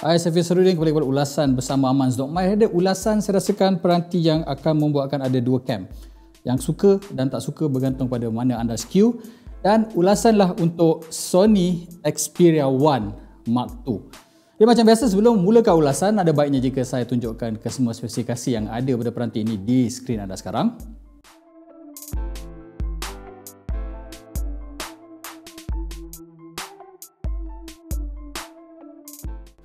Hai, saya Fisruddin kembali kepada ulasan bersama Amans.my. Ada ulasan saya rasakan peranti yang akan membuatkan ada dua camp. Yang suka dan tak suka bergantung pada mana anda skew. Dan ulasanlah untuk Sony Xperia One Mark II. Dia macam biasa, sebelum mulakan ulasan, ada baiknya jika saya tunjukkan ke semua spesifikasi yang ada pada peranti ini di skrin anda sekarang.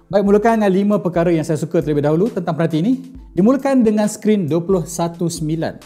Baik, mulakan dengan 5 perkara yang saya suka terlebih dahulu tentang peranti ini. Dimulakan dengan skrin 21:9,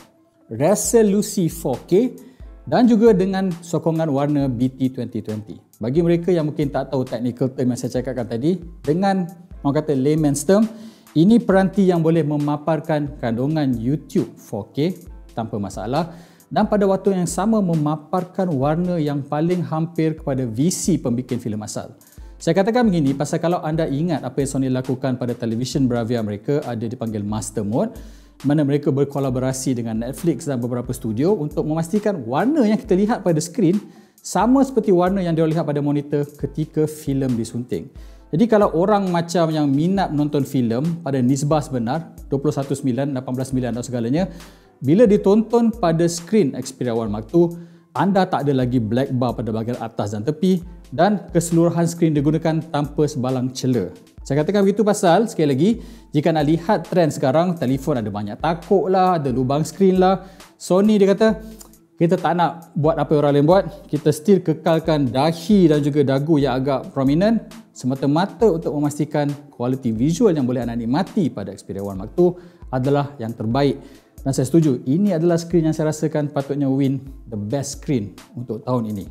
resolusi 4K dan juga dengan sokongan warna BT 2020. Bagi mereka yang mungkin tak tahu technical term yang saya cakapkan tadi, dengan orang kata layman's term, ini peranti yang boleh memaparkan kandungan YouTube 4K tanpa masalah dan pada waktu yang sama memaparkan warna yang paling hampir kepada VC pembikin filem asal. Saya katakan begini pasal kalau anda ingat apa yang Sony lakukan pada television Bravia mereka, ada dipanggil Master Mode, mana mereka berkolaborasi dengan Netflix dan beberapa studio untuk memastikan warna yang kita lihat pada skrin sama seperti warna yang dia lihat pada monitor ketika filem disunting. Jadi kalau orang macam yang minat menonton filem pada nisbah sebenar 21:9, 18:9 dan segalanya, bila ditonton pada skrin Xperia One Mark II, anda tak ada lagi black bar pada bahagian atas dan tepi dan keseluruhan skrin digunakan tanpa sebalang celah. Saya katakan begitu pasal, sekali lagi, jika nak lihat trend sekarang, telefon ada banyak takuk lah, ada lubang skrin lah. Sony dia kata, kita tak nak buat apa yang orang lain buat, kita still kekalkan dahi dan juga dagu yang agak prominent semata-mata untuk memastikan kualiti visual yang boleh anda nikmati pada Xperia One Mark II adalah yang terbaik. Dan saya setuju, ini adalah skrin yang saya rasakan patutnya win the best screen untuk tahun ini.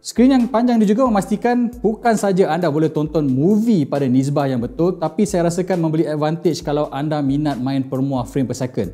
Skrin yang panjang ini juga memastikan bukan saja anda boleh tonton movie pada nisbah yang betul, tapi saya rasakan memberi advantage kalau anda minat main permuah frame per second.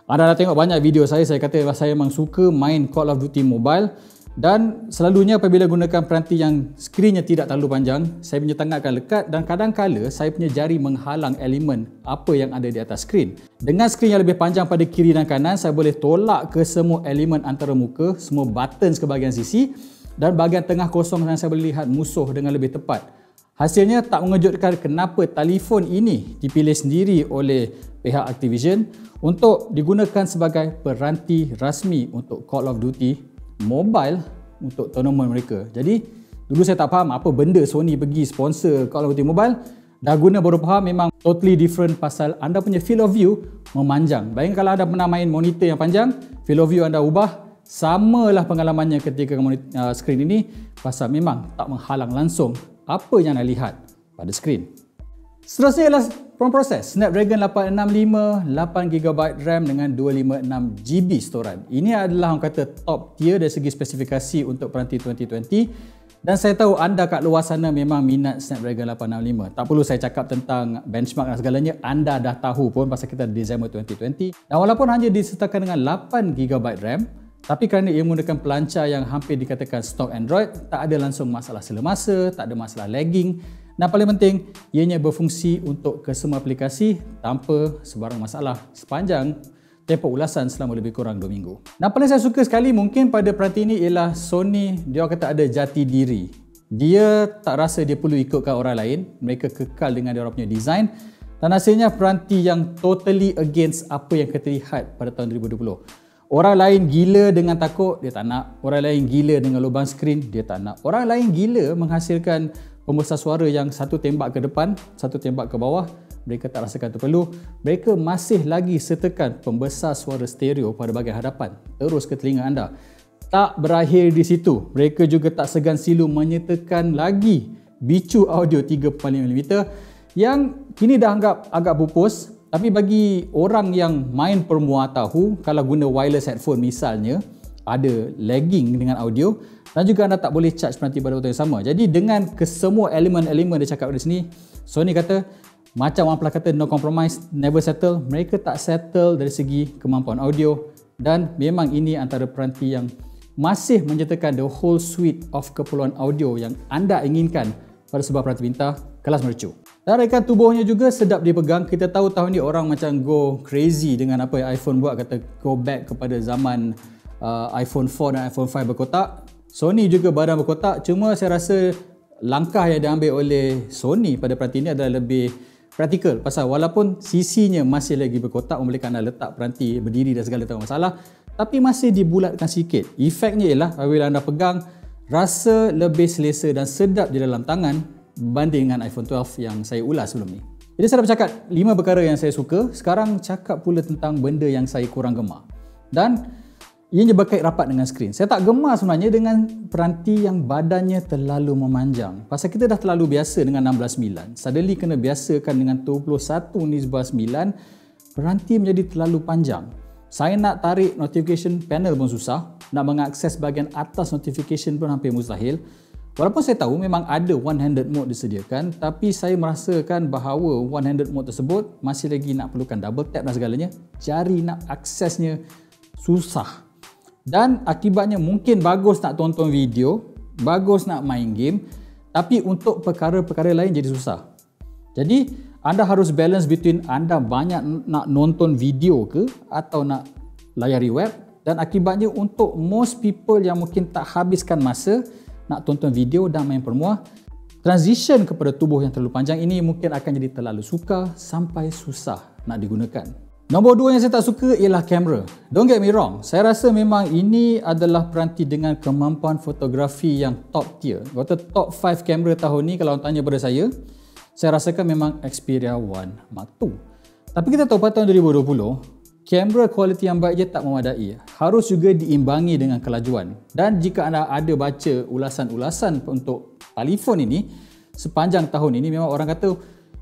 Anda dah tengok banyak video saya kata saya memang suka main Call of Duty Mobile dan selalunya apabila gunakan peranti yang skrinnya tidak terlalu panjang, saya punya tangan akan lekat dan kadang-kala saya punya jari menghalang elemen apa yang ada di atas skrin. Dengan skrin yang lebih panjang pada kiri dan kanan, saya boleh tolak ke semua elemen antara muka, semua buttons ke bahagian sisi dan bahagian tengah kosong dan saya boleh lihat musuh dengan lebih tepat. Hasilnya tak mengejutkan kenapa telefon ini dipilih sendiri oleh pihak Activision untuk digunakan sebagai peranti rasmi untuk Call of Duty Mobile untuk tournament mereka. Jadi dulu saya tak faham apa benda Sony pergi sponsor Call of Duty Mobile. Dah guna baru faham memang totally different pasal anda punya field of view memanjang. Bayangkan kalau anda pernah main monitor yang panjang, field of view anda ubah, samalah pengalamannya ketika skrin ini pasal memang tak menghalang langsung apa yang anda lihat pada skrin. Seterusnya ialah proses Snapdragon 865, 8GB RAM dengan 256GB storan. Ini adalah orang kata top tier dari segi spesifikasi untuk peranti 2020 dan saya tahu anda kat luar sana memang minat Snapdragon 865. Tak perlu saya cakap tentang benchmark dan segalanya, anda dah tahu pun pasal kita Disember 2020. Dan walaupun hanya disertakan dengan 8GB RAM, tapi kerana ia menggunakan pelancar yang hampir dikatakan stok Android, tak ada langsung masalah selemasa, tak ada masalah lagging. Dan paling penting, ianya berfungsi untuk kesemua aplikasi tanpa sebarang masalah sepanjang tempoh ulasan selama lebih kurang 2 minggu. Dan paling saya suka sekali mungkin pada peranti ini ialah Sony, dia kata ada jati diri. Dia tak rasa dia perlu ikutkan orang lain, mereka kekal dengan dia orang punya design dan hasilnya peranti yang totally against apa yang kita lihat pada tahun 2020. Orang lain gila dengan takut, dia tak nak. Orang lain gila dengan lubang skrin, dia tak nak. Orang lain gila menghasilkan pembesar suara yang satu tembak ke depan, satu tembak ke bawah. Mereka tak rasakan itu perlu. Mereka masih lagi sertakan pembesar suara stereo pada bahagian hadapan terus ke telinga anda. Tak berakhir di situ. Mereka juga tak segan silu menyertakan lagi bicu audio 3.5mm yang kini dah anggap agak pupus. Tapi bagi orang yang main permuah tahu, kalau guna wireless headphone misalnya, ada lagging dengan audio dan juga anda tak boleh charge peranti pada waktu yang sama. Jadi dengan kesemua elemen-elemen dia cakap di sini, Sony kata macam orang pelak kata no compromise, never settle. Mereka tak settle dari segi kemampuan audio dan memang ini antara peranti yang masih menyertakan the whole suite of keperluan audio yang anda inginkan pada sebuah peranti pintar kelas mercu. Dan rekan tubuhnya juga sedap dipegang. Kita tahu tahun ni orang macam go crazy dengan apa yang iPhone buat, kata go back kepada zaman iPhone 4 dan iPhone 5 berkotak. Sony juga badan berkotak, cuma saya rasa langkah yang diambil oleh Sony pada peranti ini adalah lebih praktikal, pasal walaupun sisinya masih lagi berkotak membolehkan anda letak peranti berdiri dan segala tak masalah, tapi masih dibulatkan sikit. Efeknya ialah apabila anda pegang, rasa lebih selesa dan sedap di dalam tangan berbanding dengan iPhone 12 yang saya ulas sebelum ni. Jadi saya dah bercakap 5 perkara yang saya suka. Sekarang cakap pula tentang benda yang saya kurang gemar. Dan ianya berkait rapat dengan skrin. Saya tak gemar sebenarnya dengan peranti yang badannya terlalu memanjang. Pasal kita dah terlalu biasa dengan 16:9. Suddenly kena biasakan dengan 21/9, peranti menjadi terlalu panjang. Saya nak tarik notification panel pun susah. Nak mengakses bahagian atas notification pun hampir mustahil. Walaupun saya tahu memang ada one-handed mode disediakan, tapi saya merasakan bahawa one-handed mode tersebut masih lagi nak perlukan double tap dan segalanya. Jari nak aksesnya susah. Dan akibatnya mungkin bagus nak tonton video, bagus nak main game, tapi untuk perkara-perkara lain jadi susah. Jadi anda harus balance between anda banyak nak nonton video ke atau nak layari web, dan akibatnya untuk most people yang mungkin tak habiskan masa nak tonton video dan main permuah, transition kepada tubuh yang terlalu panjang ini mungkin akan jadi terlalu sukar sampai susah nak digunakan. Nombor 2 yang saya tak suka ialah kamera. Don't get me wrong, saya rasa memang ini adalah peranti dengan kemampuan fotografi yang top tier. Kata top 5 kamera tahun ni kalau tanya pada saya rasakan memang Xperia One Mark II. Tapi kita tahu pada tahun 2020, kamera kualiti yang baik je tak memadai. Harus juga diimbangi dengan kelajuan. Dan jika anda ada baca ulasan-ulasan untuk telefon ini, sepanjang tahun ini memang orang kata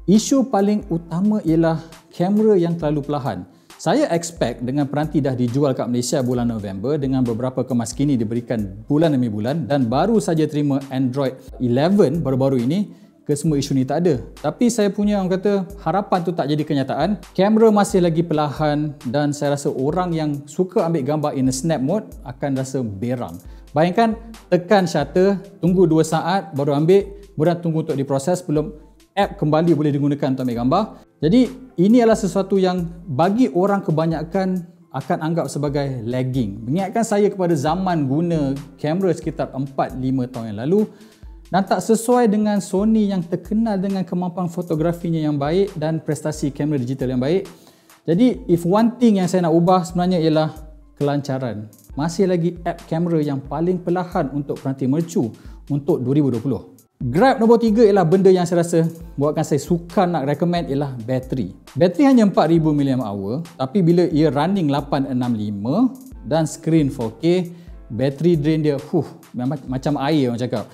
isu paling utama ialah kamera yang terlalu perlahan. Saya expect dengan peranti dah dijual kat Malaysia bulan November dengan beberapa kemaskini diberikan bulan demi bulan dan baru saja terima Android 11 baru-baru ini, ke semua isu ni tak ada. Tapi saya punya orang kata harapan tu tak jadi kenyataan. Kamera masih lagi perlahan dan saya rasa orang yang suka ambil gambar in a snap mode akan rasa berang. Bayangkan tekan shutter, tunggu 2 saat baru ambil, kemudian tunggu untuk diproses sebelum app kembali boleh digunakan untuk ambil gambar. Jadi ini adalah sesuatu yang bagi orang kebanyakan akan anggap sebagai lagging. Mengingatkan saya kepada zaman guna kamera sekitar 4-5 tahun yang lalu dan tak sesuai dengan Sony yang terkenal dengan kemampuan fotografinya yang baik dan prestasi kamera digital yang baik. Jadi if one thing yang saya nak ubah sebenarnya ialah kelancaran. Masih lagi app kamera yang paling perlahan untuk peranti mercu untuk 2020. Grab nombor 3 ialah benda yang saya rasa buatkan saya sukar nak recommend ialah bateri. Bateri hanya 4000 mAh, tapi bila ia running 865 dan screen 4K, bateri drain dia macam air orang cakap.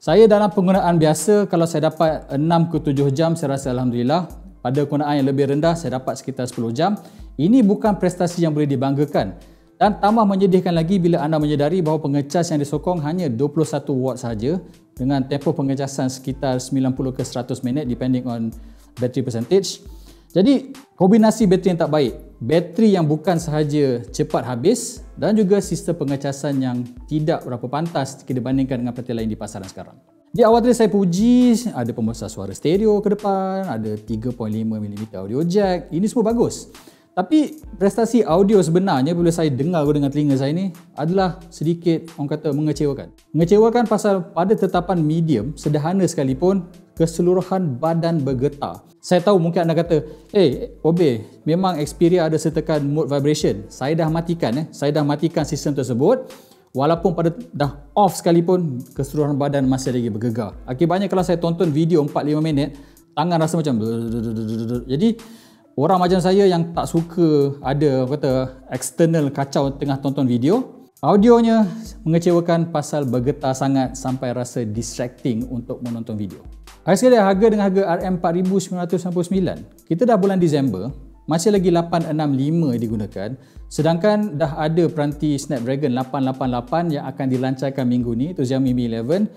Saya dalam penggunaan biasa, kalau saya dapat 6 ke 7 jam, saya rasa Alhamdulillah. Pada penggunaan yang lebih rendah, saya dapat sekitar 10 jam. Ini bukan prestasi yang boleh dibanggakan. Dan tambah menyedihkan lagi bila anda menyedari bahawa pengecas yang disokong hanya 21 watt sahaja dengan tempoh pengecasan sekitar 90 ke 100 minit depending on battery percentage. Jadi, kombinasi bateri yang tak baik, bateri yang bukan sahaja cepat habis dan juga sistem pengecasan yang tidak berapa pantas jika dibandingkan dengan peranti lain di pasaran sekarang. Di awal tadi saya puji ada pembesar suara stereo ke depan, ada 3.5mm audio jack, ini semua bagus. Tapi prestasi audio sebenarnya bila saya dengar dengan telinga saya ni adalah sedikit orang kata mengecewakan. Mengecewakan pasal pada tetapan medium sederhana sekalipun keseluruhan badan bergetar. Saya tahu mungkin anda kata, Obe, memang Xperia ada sertakan mode vibration. Saya dah matikan sistem tersebut. Walaupun pada dah off sekalipun, keseluruhan badan masih lagi bergegar. Akibatnya kalau saya tonton video 4-5 minit, tangan rasa macam jadi orang macam saya yang tak suka ada external kacau tengah tonton video, audionya mengecewakan pasal bergetar sangat sampai rasa distracting untuk menonton video. Sekali harga dengan harga RM4,999. Kita dah bulan Disember, masih lagi 865 digunakan, sedangkan dah ada peranti Snapdragon 888 yang akan dilancarkan minggu ni, itu Xiaomi Mi 11.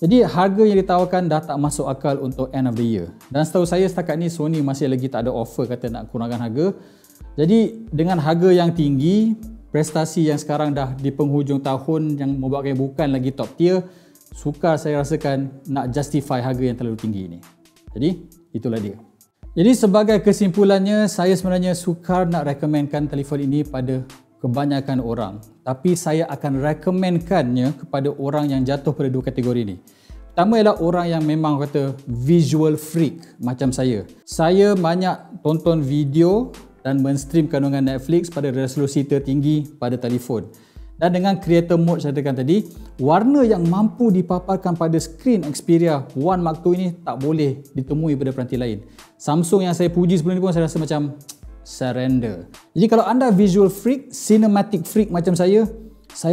Jadi harga yang ditawarkan dah tak masuk akal untuk end of the year. Dan setahu saya setakat ni Sony masih lagi tak ada offer kata nak kurangkan harga. Jadi dengan harga yang tinggi, prestasi yang sekarang dah di penghujung tahun yang membuatkan bukan lagi top tier, sukar saya rasakan nak justify harga yang terlalu tinggi ini. Jadi itulah dia. Jadi sebagai kesimpulannya, saya sebenarnya sukar nak recommendkan telefon ini pada kebanyakan orang. Tapi saya akan recommendkannya kepada orang yang jatuh pada dua kategori ini. Pertama ialah orang yang memang kata visual freak macam saya. Saya banyak tonton video dan menstream kandungan Netflix pada resolusi tertinggi pada telefon. Dan dengan creator mode saya katakan tadi, warna yang mampu dipaparkan pada skrin Xperia One Mark II ini tak boleh ditemui pada peranti lain. Samsung yang saya puji sebelum ni pun saya rasa macam surrender. Jadi kalau anda visual freak, cinematic freak macam saya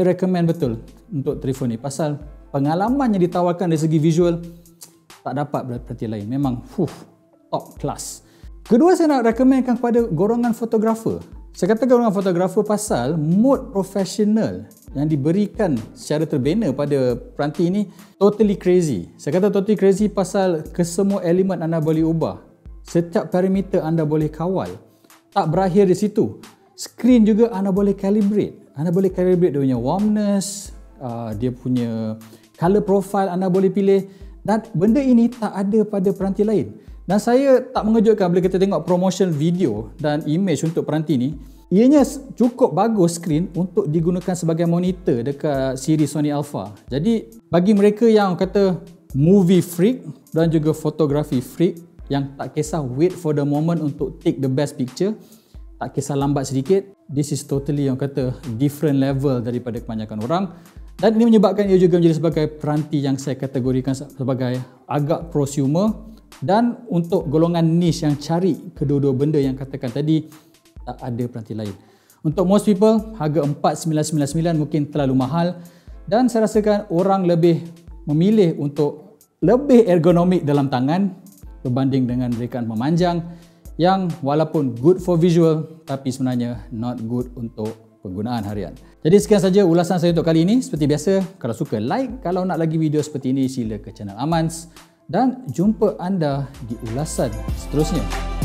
recommend betul untuk telefon ni. Pasal pengalaman yang ditawarkan dari segi visual tak dapat pada peranti lain. Memang top class. Kedua, saya nak recommendkan kepada golongan fotografer. Saya kata golongan fotografer pasal mode profesional yang diberikan secara terbina pada peranti ini totally crazy. Saya kata totally crazy pasal kesemua elemen anda boleh ubah. Setiap parameter anda boleh kawal. Tak berakhir di situ. Skrin juga anda boleh calibrate. Anda boleh calibrate dia punya warmness, dia punya color profile anda boleh pilih, dan benda ini tak ada pada peranti lain. Dan saya tak mengejutkan bila kita tengok promotion video dan image untuk peranti ni, ianya cukup bagus skrin untuk digunakan sebagai monitor dekat siri Sony Alpha. Jadi bagi mereka yang kata movie freak dan juga photography freak yang tak kisah wait for the moment untuk take the best picture, tak kisah lambat sedikit, this is totally yang kata different level daripada kebanyakan orang. Dan ini menyebabkan ia juga menjadi sebagai peranti yang saya kategorikan sebagai agak prosumer, dan untuk golongan niche yang cari kedua-dua benda yang katakan tadi, tak ada peranti lain. Untuk most people, harga 4999 mungkin terlalu mahal, dan saya rasakan orang lebih memilih untuk lebih ergonomik dalam tangan berbanding dengan rekaan memanjang yang walaupun good for visual tapi sebenarnya not good untuk penggunaan harian. Jadi sekian saja ulasan saya untuk kali ini. Seperti biasa, kalau suka like, kalau nak lagi video seperti ini sila ke channel Amans, dan jumpa anda di ulasan seterusnya.